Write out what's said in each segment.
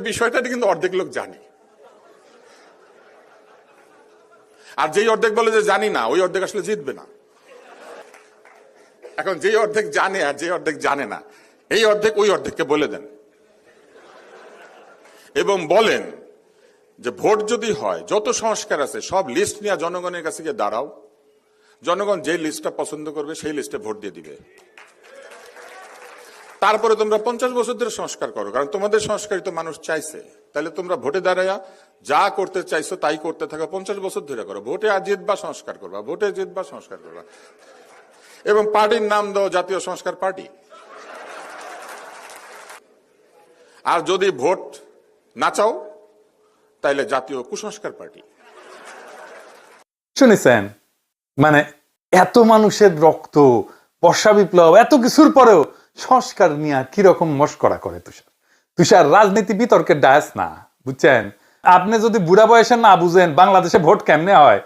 বিষয়টা কিন্তু অর্ধেক লোক জানে, আর যেই অর্ধেক বলে যে জানি না, ওই অর্ধেক আসলে জিতবে না। এখন যেই অর্ধেক জানে আর যে অর্ধেক জানে না, এই অর্ধেক ওই অর্ধেককে বলে দেন এবং বলেন যে ভোট যদি হয়, যত সংস্কার আছে সব লিস্ট নিয়ে জনগণের কাছে গিয়ে দাঁড়াও, জনগণ যে লিস্টটা পছন্দ করবে সেই লিস্টে ভোট দিয়ে দিবে। তারপরে তোমরা 50 বছর ধরে সংস্কার করো, কারণ তোমাদের সংস্কারই তো মানুষ চাইছে। তাহলে তোমরা ভোটে দাঁড়াইয়া যা করতে চাইছো তাই করতে থাকো, 50 বছর ধরে করো। ভোটে আর জিতবা সংস্কার করবা, ভোটে জিতবা সংস্কার করবা, এবং পার্টির নাম দাও জাতীয় সংস্কার পার্টি। আর যদি ভোট না চাও তাইলে জাতীয় কুসংস্কার পার্টি। শুনেছেন, মানে এত মানুষের রক্ত, বর্ষা বিপ্লব, এত কিছুর পরেও সংস্কার নিয়ে কিরকম মস্করা করে তুষার রাজনীতি বিতর্কের ডায়াস না, বুঝছেন? আপনি যদি বুড়া বয়সে না বুঝেন বাংলাদেশে ভোট কেমনে হয়,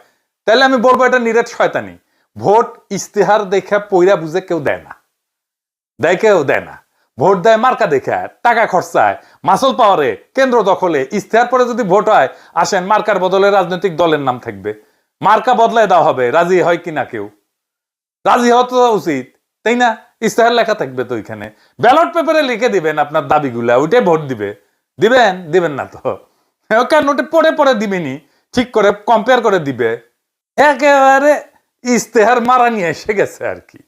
তাহলে আমি বলবো এটা নিরেট শয়তানি। ভোট ইস্তেহার দেখে পইরা বুঝে কেউ দেয় না, কেউ দেয় না। ভোট দেয় মার্কা দেখে, টাকা খরচায়, মাসল পাওয়ারে, কেন্দ্র দখলে। ইস্তেহার পরে যদি ভোট হয়, আসেন মার্কার বদলে রাজনৈতিক দলের নাম থাকবে, মার্কা বদলায় দেওয়া হবে। রাজি হয় কিনা কেউ? রাজি হওয়া তো উচিত, তাই না? ইস্তেহার লেখা থাকবে তো ওইখানে, ব্যালট পেপারে লিখে দিবেন আপনার দাবিগুলা, ওইটাই ভোট দিবে। দিবেন না তো কেন? ওটা পড়ে পড়ে দিবেনি, ঠিক করে কম্পেয়ার করে দিবে। একেবারে ইস্তেহার মারা নিয়ে এসে গেছে আর কি।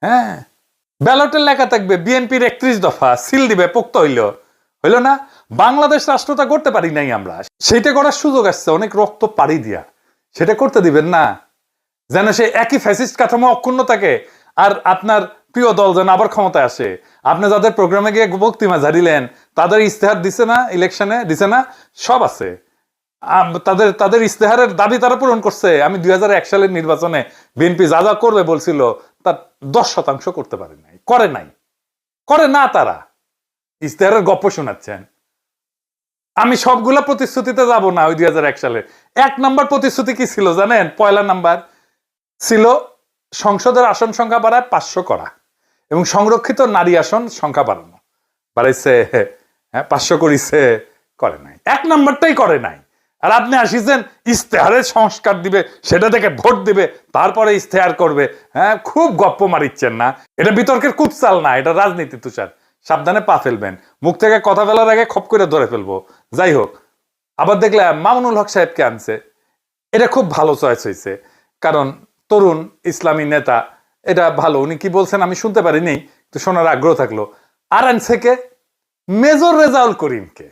হ্যাঁ, ব্যালটের লেখা থাকবে বিএনপির 31 দফা, সিল দিবে, পোক্ত হইল না? বাংলাদেশ রাষ্ট্রটা করতে পারি নাই আমরা, সেটা করার সুযোগ আসছে অনেক রক্ত পাড়ি দিয়া, সেটা করতে দিবেন না, যেন সে একই ফ্যাসিস্ট কাঠামো অক্ষুণ্ণ থাকে, আর আপনার প্রিয় দল যেন আবার ক্ষমতায় আসে। আপনি যাদের প্রোগ্রামে গিয়ে বক্তৃতা ঝাড়িলেন, তাদের ইস্তেহার দিছে না, ইলেকশনে দিছে না, সব আছে। তাদের ইস্তেহারের দাবি তারা পূরণ করছে। আমি 2001 সালের নির্বাচনে বিএনপি যা যা করবে বলছিল, তার 10% করতে পারে নাই, করে না তারা। ইস্তেহারের গপ্প শোনাচ্ছেন। আমি সবগুলা প্রতিশ্রুতিতে যাব না। ওই 2001 সালে 1 নম্বর প্রতিশ্রুতি কি ছিল জানেন? পয়লা নাম্বার ছিল সংসদের আসন সংখ্যা বাড়ায় 500 করা, এবং সংরক্ষিত নারী আসন সংখ্যা বাড়াইছে। হ্যাঁ, 500 করিছে, করে নাই। 1 নম্বরটাই করে নাই। আর আপনি আসিছেন ইস্তেহারের সংস্কার দিবে, সেটা থেকে ভোট দিবে, তারপরে ইস্তেহার করবে। হ্যাঁ, খুব গপ্প মারিচ্ছেন না। এটা বিতর্কের কুৎসাল না, এটা রাজনীতি। তুষার, সাবধানে পা ফেলবেন, মুখ থেকে কথা বলার আগে খপ করে ধরে ফেলবো। যাই হোক, আবার দেখলাম মামুনুল হক সাহেবকে আনছে, এটা খুব ভালো চয়েস হয়েছে, কারণ তরুণ ইসলামী নেতা, এটা ভালো। উনি কি বলছেন আমি শুনতে পারিনি, তো শোনার আগ্রহ থাকলো। আর আনছে কে? মেজর রেজাউল করিমকে।